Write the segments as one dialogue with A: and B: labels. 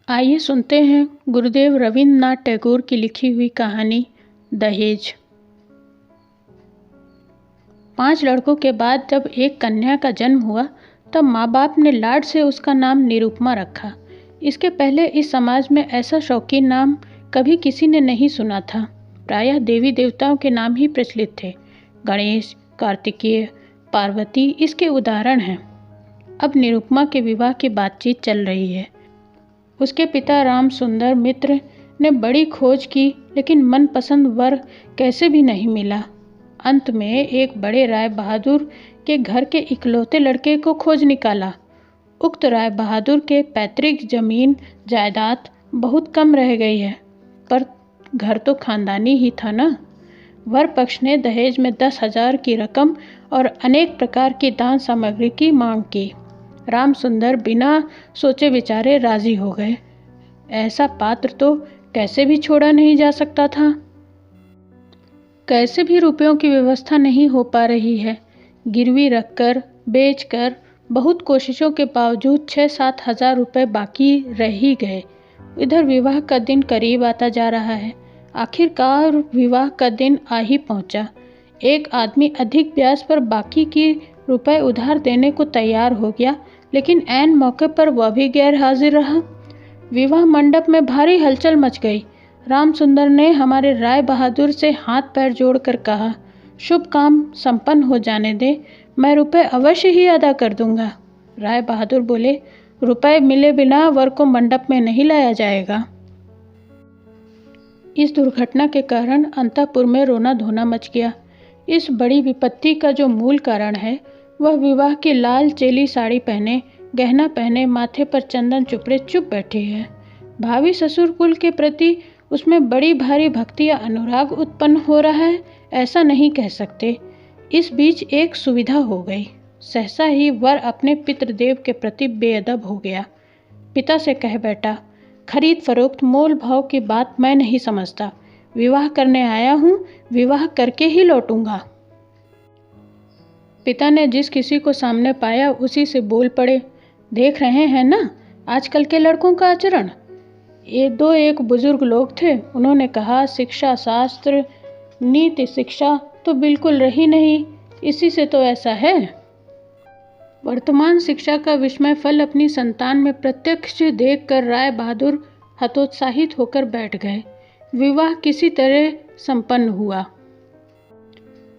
A: आइए सुनते हैं गुरुदेव रवींद्रनाथ टैगोर की लिखी हुई कहानी दहेज। 5 लड़कों के बाद जब एक कन्या का जन्म हुआ तब माँ बाप ने लाड से उसका नाम निरुपमा रखा। इसके पहले इस समाज में ऐसा शौकीन नाम कभी किसी ने नहीं सुना था। प्रायः देवी देवताओं के नाम ही प्रचलित थे। गणेश, कार्तिकेय, पार्वती इसके उदाहरण हैं। अब निरुपमा के विवाह की बातचीत चल रही है। उसके पिता राम सुंदर मित्र ने बड़ी खोज की, लेकिन मनपसंद वर कैसे भी नहीं मिला। अंत में एक बड़े राय बहादुर के घर के इकलौते लड़के को खोज निकाला। उक्त राय बहादुर के पैतृक जमीन जायदाद बहुत कम रह गई है, पर घर तो खानदानी ही था ना। वर पक्ष ने दहेज में 10,000 की रकम और अनेक प्रकार की दान सामग्री की मांग की। राम सुंदर बिना सोचे विचारे राजी हो गए। ऐसा पात्र तो कैसे भी छोड़ा नहीं जा सकता था। कैसे भी रुपयों की व्यवस्था नहीं हो पा रही है। गिरवी रखकर, बेचकर बहुत कोशिशों के बावजूद 6-7 हज़ार रुपये बाकी रह ही गए। इधर विवाह का दिन करीब आता जा रहा है। आखिरकार विवाह का दिन आ ही पहुंचा। एक आदमी अधिक ब्याज पर बाकी की रुपए उधार देने को तैयार हो गया, लेकिन ऐन मौके पर वह भी गैर हाजिर रहा। विवाह मंडप में भारी हलचल मच गई। राम सुंदर ने हमारे राय बहादुर से हाथ पैर जोड़कर कहा, शुभ काम संपन्न हो जाने दे, मैं रुपए अवश्य ही अदा कर दूंगा। राय बहादुर बोले, रुपए मिले बिना वर को मंडप में नहीं लाया जाएगा। इस दुर्घटना के कारण अंतःपुर में रोना धोना मच गया। इस बड़ी विपत्ति का जो मूल कारण है, वह विवाह की लाल चेली साड़ी पहने, गहना पहने, माथे पर चंदन चुपड़े चुप बैठी है। भावी ससुर कुल के प्रति उसमें बड़ी भारी भक्ति या अनुराग उत्पन्न हो रहा है, ऐसा नहीं कह सकते। इस बीच एक सुविधा हो गई। सहसा ही वर अपने पितृदेव के प्रति बेअदब हो गया। पिता से कह बैठा, खरीद फरोख्त मोल भाव की बात मैं नहीं समझता। विवाह करने आया हूँ, विवाह करके ही लौटूंगा। पिता ने जिस किसी को सामने पाया उसी से बोल पड़े, देख रहे हैं ना आजकल के लड़कों का आचरण। एक बुजुर्ग लोग थे, उन्होंने कहा, शिक्षा शास्त्र नीति शिक्षा तो बिल्कुल रही नहीं, इसी से तो ऐसा है। वर्तमान शिक्षा का विस्मय फल अपनी संतान में प्रत्यक्ष देखकर राय बहादुर हतोत्साहित होकर बैठ गए। विवाह किसी तरह संपन्न हुआ।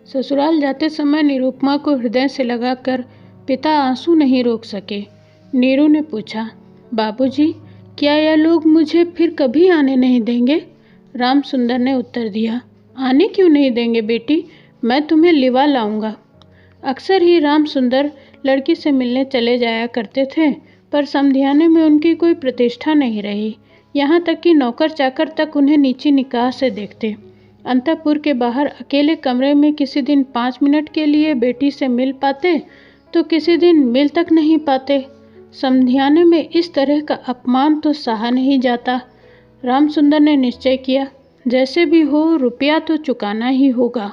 A: ससुराल जाते समय निरुपमा को हृदय से लगाकर पिता आंसू नहीं रोक सके। नीरू ने पूछा, बाबूजी, क्या यह लोग मुझे फिर कभी आने नहीं देंगे? राम सुंदर ने उत्तर दिया, आने क्यों नहीं देंगे बेटी, मैं तुम्हें लिवा लाऊंगा। अक्सर ही राम सुंदर लड़की से मिलने चले जाया करते थे, पर समधियाने में उनकी कोई प्रतिष्ठा नहीं रही। यहाँ तक कि नौकर चाकर तक उन्हें नीची निगाह से देखते। अंतःपुर के बाहर अकेले कमरे में किसी दिन 5 मिनट के लिए बेटी से मिल पाते तो किसी दिन मिल तक नहीं पाते। समधियाने में इस तरह का अपमान तो सहा नहीं जाता। राम सुंदर ने निश्चय किया, जैसे भी हो रुपया तो चुकाना ही होगा।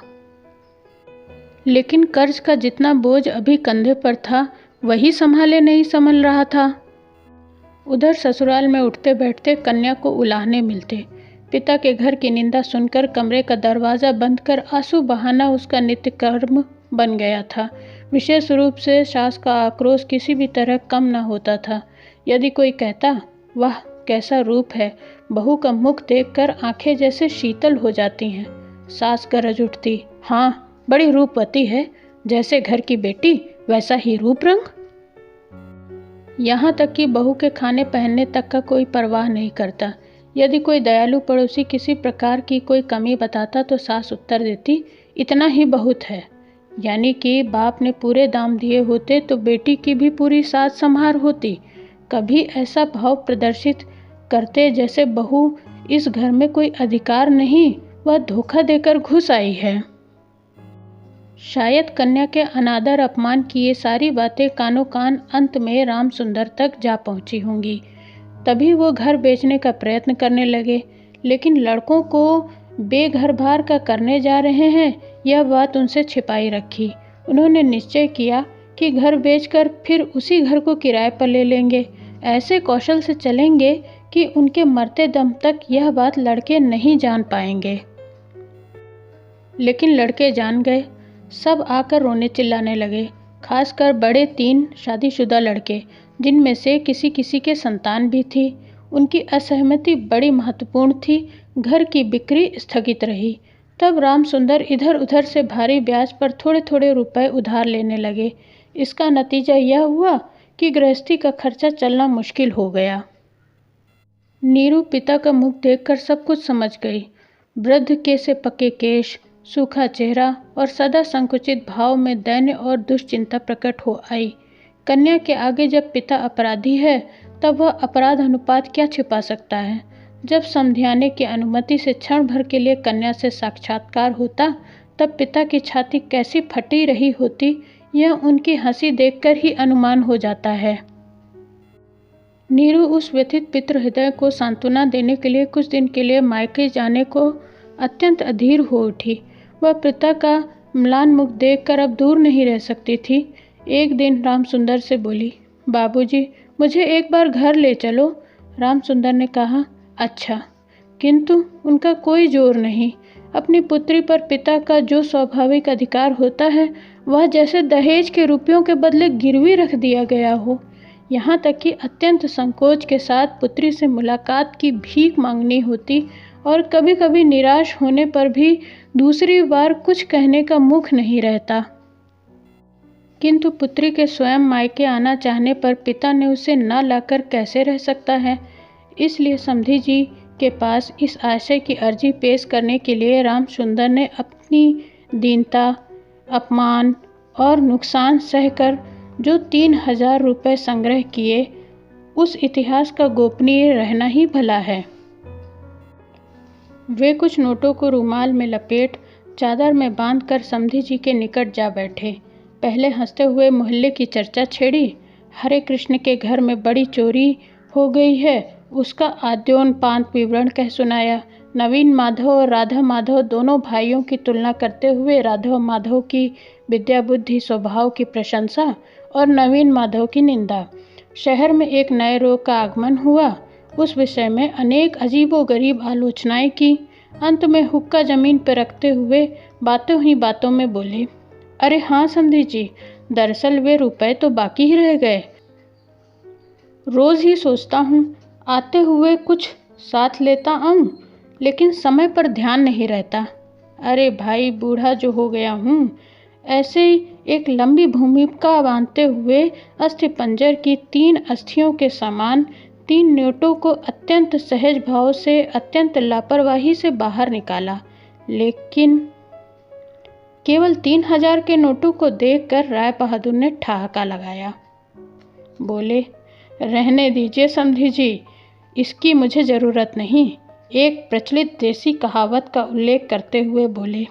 A: लेकिन कर्ज का जितना बोझ अभी कंधे पर था, वही संभाले नहीं संभल रहा था। उधर ससुराल में उठते बैठते कन्या को उलाहने मिलते। पिता के घर की निंदा सुनकर कमरे का दरवाज़ा बंद कर आंसू बहाना उसका नित्य कर्म बन गया था। विशेष रूप से सास का आक्रोश किसी भी तरह कम न होता था। यदि कोई कहता, वाह कैसा रूप है, बहू का मुख देखकर आंखें जैसे शीतल हो जाती हैं। सास गरज उठती, हाँ बड़ी रूपवती है, जैसे घर की बेटी वैसा ही रूप रंग। यहाँ तक कि बहू के खाने पहनने तक का कोई परवाह नहीं करता। यदि कोई दयालु पड़ोसी किसी प्रकार की कोई कमी बताता तो सास उत्तर देती, इतना ही बहुत है। यानी कि बाप ने पूरे दाम दिए होते तो बेटी की भी पूरी साज संभार होती। कभी ऐसा भाव प्रदर्शित करते जैसे बहू इस घर में कोई अधिकार नहीं, वह धोखा देकर घुस आई है। शायद कन्या के अनादर अपमान की ये सारी बातें कानों कान अंत में राम सुंदर तक जा पहुंची होंगी। तभी वो घर बेचने का प्रयत्न करने लगे। लेकिन लड़कों को बेघर बार का करने जा रहे हैं, यह बात उनसे छिपाई रखी। उन्होंने निश्चय किया कि घर बेचकर फिर उसी घर को किराए पर ले लेंगे। ऐसे कौशल से चलेंगे कि उनके मरते दम तक यह बात लड़के नहीं जान पाएंगे। लेकिन लड़के जान गए। सब आकर रोने चिल्लाने लगे, खासकर बड़े 3 शादीशुदा लड़के, जिनमें से किसी किसी के संतान भी थी। उनकी असहमति बड़ी महत्वपूर्ण थी। घर की बिक्री स्थगित रही। तब राम सुंदर इधर उधर से भारी ब्याज पर थोड़े थोड़े रुपए उधार लेने लगे। इसका नतीजा यह हुआ कि गृहस्थी का खर्चा चलना मुश्किल हो गया। नीरू पिता का मुख देखकर सब कुछ समझ गई। वृद्ध के से पके केश, सूखा चेहरा और सदा संकुचित भाव में दैन्य और दुश्चिंता प्रकट हो आई। कन्या के आगे जब पिता अपराधी है, तब वह अपराध अनुपात क्या छिपा सकता है। जब समधियाने की अनुमति से क्षण भर के लिए कन्या से साक्षात्कार होता, तब पिता की छाती कैसी फटी रही होती, यह उनकी हंसी देखकर ही अनुमान हो जाता है। नीरू उस व्यथित पितृ हृदय को सांत्वना देने के लिए कुछ दिन के लिए मायके जाने को अत्यंत अधीर हो उठी। वह पिता का म्लान मुख देखकर अब दूर नहीं रह सकती थी। एक दिन राम सुंदर से बोली, बाबूजी, मुझे एक बार घर ले चलो। राम सुंदर ने कहा, अच्छा, किंतु उनका कोई जोर नहीं। अपनी पुत्री पर पिता का जो स्वाभाविक अधिकार होता है, वह जैसे दहेज के रुपयों के बदले गिरवी रख दिया गया हो। यहाँ तक कि अत्यंत संकोच के साथ पुत्री से मुलाकात की भीख मांगनी होती और कभी कभी निराश होने पर भी दूसरी बार कुछ कहने का मुख नहीं रहता। किंतु पुत्री के स्वयं मायके आना चाहने पर पिता ने उसे न लाकर कैसे रह सकता है। इसलिए समधी जी के पास इस आशय की अर्जी पेश करने के लिए राम सुंदर ने अपनी दीनता, अपमान और नुकसान सहकर जो 3000 रुपये संग्रह किए, उस इतिहास का गोपनीय रहना ही भला है। वे कुछ नोटों को रुमाल में लपेट चादर में बांधकर समधी जी के निकट जा बैठे। पहले हंसते हुए मोहल्ले की चर्चा छेड़ी। हरे कृष्ण के घर में बड़ी चोरी हो गई है, उसका आद्योनपांत विवरण कह सुनाया। नवीन माधव और राधा माधव दोनों भाइयों की तुलना करते हुए राघव माधव की विद्या बुद्धि स्वभाव की प्रशंसा और नवीन माधव की निंदा। शहर में एक नए रोग का आगमन हुआ, उस विषय में अनेक अजीबोगरीब आलोचनाएं की। अंत में हुक्का जमीन पर रखते हुए बातों ही बातों में बोले, अरे हाँ समधी जी, दरअसल वे रुपए तो बाकी ही रह गए। रोज ही सोचता हूँ आते हुए कुछ साथ लेता आऊँ, लेकिन समय पर ध्यान नहीं रहता। अरे भाई, बूढ़ा जो हो गया हूँ, ऐसे ही एक लंबी भूमिका बांधते हुए अस्थिपंजर की 3 अस्थियों के समान 3 नोटों को अत्यंत सहज भाव से, अत्यंत लापरवाही से बाहर निकाला। लेकिन केवल 3000 के नोटों को देखकर राय बहादुर ने ठहाका लगाया। बोले, रहने दीजिए समधी जी, इसकी मुझे ज़रूरत नहीं। एक प्रचलित देसी कहावत का उल्लेख करते हुए बोले,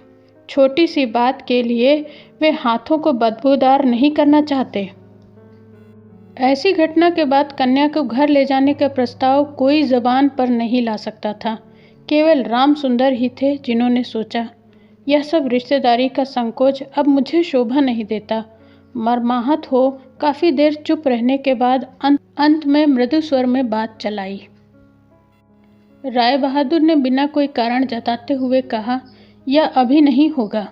A: छोटी सी बात के लिए वे हाथों को बदबूदार नहीं करना चाहते। ऐसी घटना के बाद कन्या को घर ले जाने का प्रस्ताव कोई ज़बान पर नहीं ला सकता था। केवल राम सुंदर ही थे जिन्होंने सोचा, यह सब रिश्तेदारी का संकोच अब मुझे शोभा नहीं देता। मर्माहत हो काफ़ी देर चुप रहने के बाद अंत में मृदु स्वर में बात चलाई। राय बहादुर ने बिना कोई कारण जताते हुए कहा, यह अभी नहीं होगा,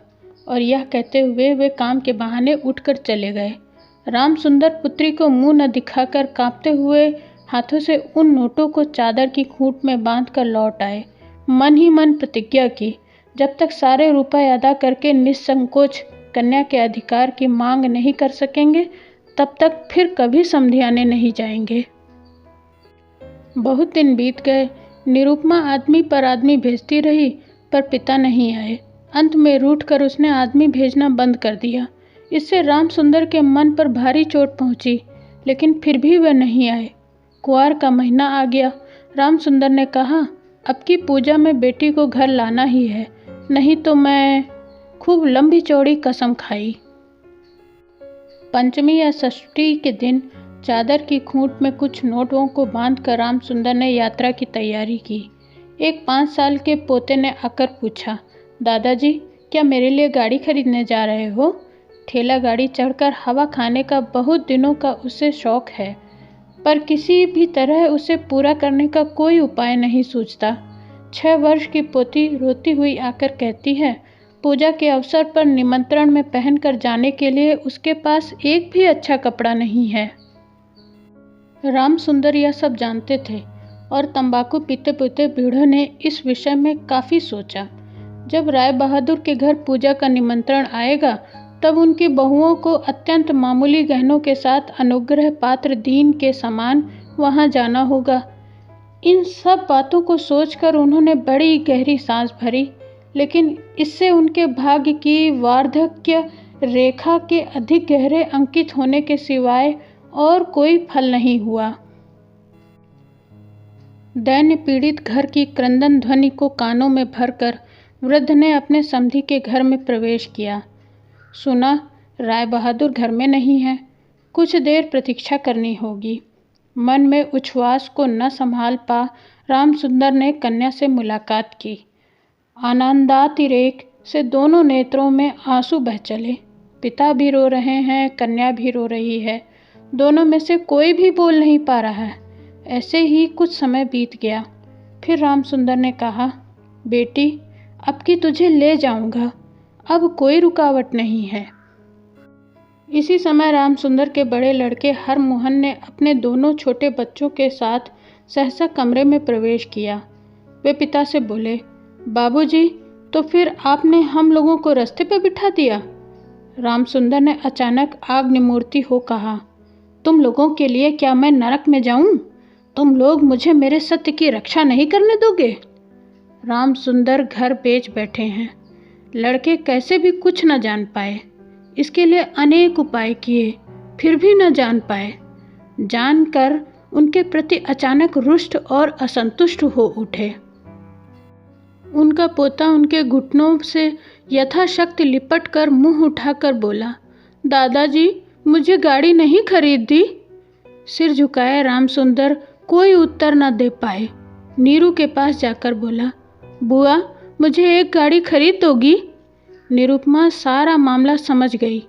A: और यह कहते हुए वे काम के बहाने उठकर चले गए। राम सुंदर पुत्री को मुंह न दिखाकर कांपते हुए हाथों से उन नोटों को चादर की खूंट में बांधकर लौट आए। मन ही मन प्रतिज्ञा की, जब तक सारे रुपए अदा करके निसंकोच कन्या के अधिकार की मांग नहीं कर सकेंगे, तब तक फिर कभी समधियाने नहीं जाएंगे। बहुत दिन बीत गए। निरुपमा आदमी पर आदमी भेजती रही, पर पिता नहीं आए। अंत में रूठकर उसने आदमी भेजना बंद कर दिया। इससे राम सुंदर के मन पर भारी चोट पहुंची, लेकिन फिर भी वह नहीं आए। कुआर का महीना आ गया। राम सुंदर ने कहा, अब की पूजा में बेटी को घर लाना ही है, नहीं तो मैं खूब लंबी चौड़ी कसम खाई। पंचमी या षष्ठी के दिन चादर की खूंट में कुछ नोटों को बांधकर राम सुंदर ने यात्रा की तैयारी की। एक 5 साल के पोते ने आकर पूछा, दादाजी, क्या मेरे लिए गाड़ी खरीदने जा रहे हो? ठेला गाड़ी चढ़कर हवा खाने का बहुत दिनों का उसे शौक है। पर किसी भी तरह उसे पूरा करने का कोई उपाय नहीं सूझता। 6 वर्ष की पोती रोती हुई आकर कहती है, पूजा के अवसर पर निमंत्रण में पहनकर जाने के लिए उसके पास एक भी अच्छा कपड़ा नहीं है। राम सुंदर यह सब जानते थे और तंबाकू पीते पीते बूढ़े ने इस विषय में काफ़ी सोचा। जब राय बहादुर के घर पूजा का निमंत्रण आएगा तब उनकी बहुओं को अत्यंत मामूली गहनों के साथ अनुग्रह पात्र दीन के समान वहां जाना होगा। इन सब बातों को सोचकर उन्होंने बड़ी गहरी सांस भरी, लेकिन इससे उनके भाग्य की वार्धक्य रेखा के अधिक गहरे अंकित होने के सिवाय और कोई फल नहीं हुआ। दैन्य पीड़ित घर की क्रंदन ध्वनि को कानों में भरकर वृद्ध ने अपने समधी के घर में प्रवेश किया। सुना, राय बहादुर घर में नहीं है, कुछ देर प्रतीक्षा करनी होगी। मन में उच्छ्वास को न संभाल पा राम सुंदर ने कन्या से मुलाकात की। आनंदातिरेक से दोनों नेत्रों में आंसू बह चले। पिता भी रो रहे हैं, कन्या भी रो रही है। दोनों में से कोई भी बोल नहीं पा रहा है। ऐसे ही कुछ समय बीत गया। फिर राम सुंदर ने कहा, बेटी, अब की तुझे ले जाऊंगा, अब कोई रुकावट नहीं है। इसी समय राम सुंदर के बड़े लड़के हरमोहन ने अपने दोनों छोटे बच्चों के साथ सहसा कमरे में प्रवेश किया। वे पिता से बोले, बाबूजी, तो फिर आपने हम लोगों को रास्ते पर बिठा दिया। राम सुंदर ने अचानक आग्निमूर्ति हो कहा, तुम लोगों के लिए क्या मैं नरक में जाऊं? तुम लोग मुझे मेरे सत्य की रक्षा नहीं करने दोगे? राम सुंदर घर बेच बैठे हैं। लड़के कैसे भी कुछ न जान पाए। इसके लिए अनेक उपाय किए, फिर भी न जान पाए। जानकर उनके प्रति अचानक रुष्ट और असंतुष्ट हो उठे। उनका पोता उनके घुटनों से यथाशक्ति लिपट कर मुंह उठाकर बोला, दादाजी, मुझे गाड़ी नहीं खरीद दी। सिर झुकाए राम सुंदर कोई उत्तर न दे पाए। नीरू के पास जाकर बोला, बुआ, मुझे एक गाड़ी खरीद दोगी? निरुपमा सारा मामला समझ गई।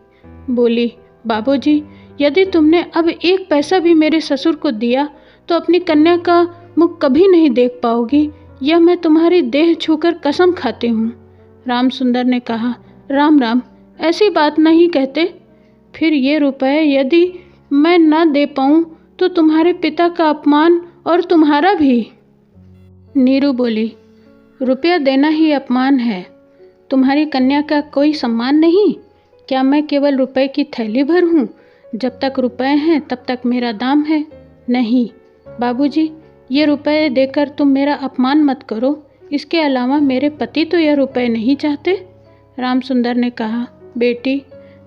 A: बोली, बाबूजी, यदि तुमने अब एक पैसा भी मेरे ससुर को दिया तो अपनी कन्या का मुख कभी नहीं देख पाओगी। यह मैं तुम्हारी देह छूकर कसम खाती हूँ। राम सुंदर ने कहा, राम राम, ऐसी बात नहीं कहते। फिर ये रुपए यदि मैं न दे पाऊँ तो तुम्हारे पिता का अपमान और तुम्हारा भी। नीरू बोली, रुपया देना ही अपमान है, तुम्हारी कन्या का कोई सम्मान नहीं। क्या मैं केवल रुपए की थैली भर हूँ? जब तक रुपए हैं तब तक मेरा दाम है। नहीं बाबूजी, ये रुपए देकर तुम मेरा अपमान मत करो। इसके अलावा मेरे पति तो यह रुपए नहीं चाहते। राम सुंदर ने कहा, बेटी,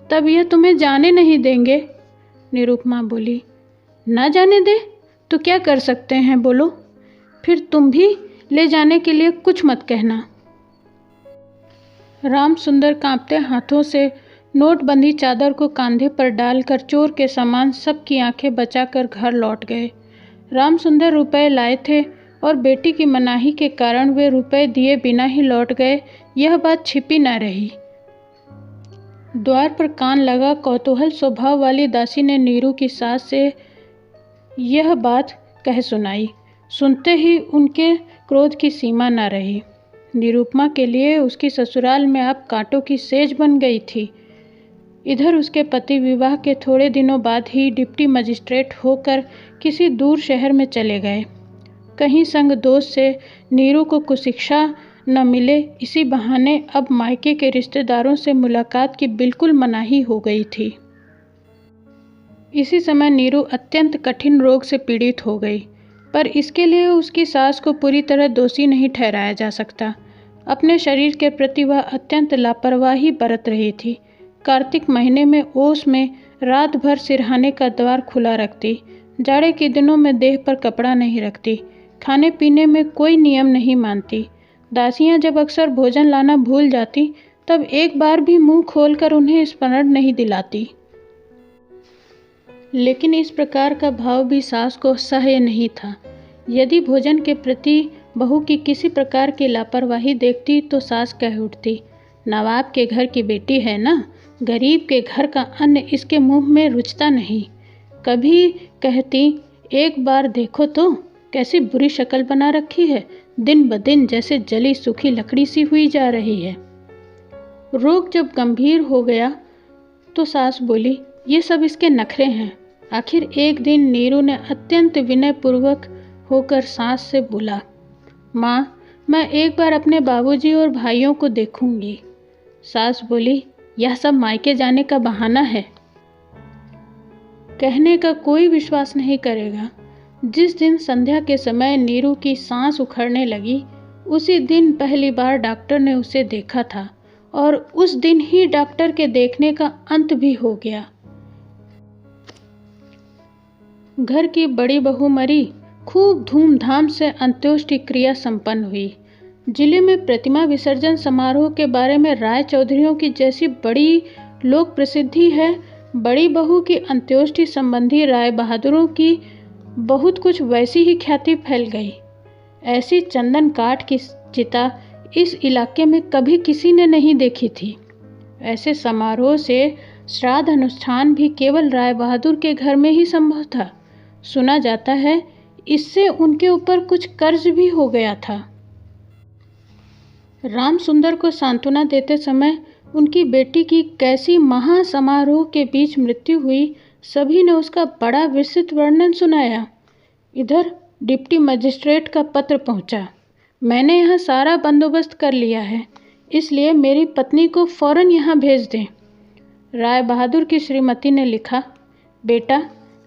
A: तब यह तुम्हें जाने नहीं देंगे। निरुपमा बोली, ना जाने दे तो क्या कर सकते हैं, बोलो। फिर तुम भी ले जाने के लिए कुछ मत कहना। राम सुंदर कांपते हाथों से नोटबंदी चादर को कंधे पर डालकर चोर के समान सबकी आंखें बचाकर घर लौट गए। राम सुंदर रुपए लाए थे और बेटी की मनाही के कारण वे रुपए दिए बिना ही लौट गए, यह बात छिपी न रही। द्वार पर कान लगा कौतूहल स्वभाव वाली दासी ने नीरू की सास से यह बात कह सुनाई। सुनते ही उनके क्रोध की सीमा न रही। निरुपमा के लिए उसकी ससुराल में अब कांटों की सेज बन गई थी। इधर उसके पति विवाह के थोड़े दिनों बाद ही डिप्टी मजिस्ट्रेट होकर किसी दूर शहर में चले गए। कहीं संग दोस्त से नीरू को कुछ शिक्षा न मिले, इसी बहाने अब मायके के रिश्तेदारों से मुलाकात की बिल्कुल मनाही हो गई थी। इसी समय नीरू अत्यंत कठिन रोग से पीड़ित हो गई, पर इसके लिए उसकी सास को पूरी तरह दोषी नहीं ठहराया जा सकता। अपने शरीर के प्रति वह अत्यंत लापरवाही बरत रही थी। कार्तिक महीने में ओस में रात भर सिरहाने का द्वार खुला रखती, जाड़े के दिनों में देह पर कपड़ा नहीं रखती, खाने पीने में कोई नियम नहीं मानती। दासियां जब अक्सर भोजन लाना भूल जाती तब एक बार भी मुंह खोलकर उन्हें स्मरण नहीं दिलाती। लेकिन इस प्रकार का भाव भी सास को सह्य नहीं था। यदि भोजन के प्रति बहू की किसी प्रकार की लापरवाही देखती तो सास कह उठती, नवाब के घर की बेटी है ना, गरीब के घर का अन्न इसके मुंह में रुचता नहीं। कभी कहती, एक बार देखो तो कैसी बुरी शक्ल बना रखी है, दिन ब दिन जैसे जली सूखी लकड़ी सी हुई जा रही है। रोग जब गंभीर हो गया तो सास बोली, ये सब इसके नखरे हैं। आखिर एक दिन नीरू ने अत्यंत विनयपूर्वक होकर सास से बोला, माँ, मैं एक बार अपने बाबूजी और भाइयों को देखूंगी। सास बोली, यह सब मायके जाने का बहाना है। कहने का कोई विश्वास नहीं करेगा। जिस दिन संध्या के समय नीरू की सांस उखड़ने लगी, उसी दिन पहली बार डॉक्टर ने उसे देखा था और उस दिन ही डॉक्टर के देखने का अंत भी हो गया। घर की बड़ी बहू मरी, खूब धूमधाम से अंत्योष्टि क्रिया संपन्न हुई। जिले में प्रतिमा विसर्जन समारोह के बारे में राय चौधरियों की जैसी बड़ी लोक प्रसिद्धि है, बड़ी बहू की अंत्योष्टि संबंधी राय बहादुरों की बहुत कुछ वैसी ही ख्याति फैल गई। ऐसी चंदन काठ की चिता इस इलाके में कभी किसी ने नहीं देखी थी। ऐसे समारोह से श्राद्ध अनुष्ठान भी केवल राय बहादुर के घर में ही संभव था। सुना जाता है इससे उनके ऊपर कुछ कर्ज भी हो गया था। राम सुंदर को सांत्वना देते समय उनकी बेटी की कैसी महासमारोह के बीच मृत्यु हुई, सभी ने उसका बड़ा विस्तृत वर्णन सुनाया। इधर डिप्टी मजिस्ट्रेट का पत्र पहुंचा। मैंने यहाँ सारा बंदोबस्त कर लिया है, इसलिए मेरी पत्नी को फौरन यहाँ भेज दें। राय बहादुर की श्रीमती ने लिखा, बेटा,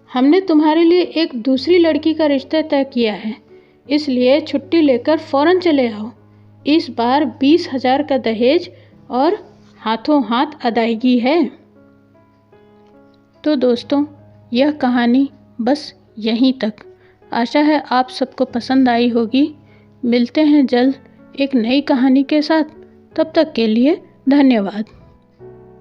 A: हमने तुम्हारे लिए एक दूसरी लड़की का रिश्ता तय किया है, इसलिए छुट्टी लेकर फौरन चले आओ। इस बार 20,000 का दहेज और हाथों हाथ अदायगी है। तो दोस्तों, यह कहानी बस यहीं तक। आशा है आप सबको पसंद आई होगी। मिलते हैं जल्द एक नई कहानी के साथ। तब तक के लिए धन्यवाद।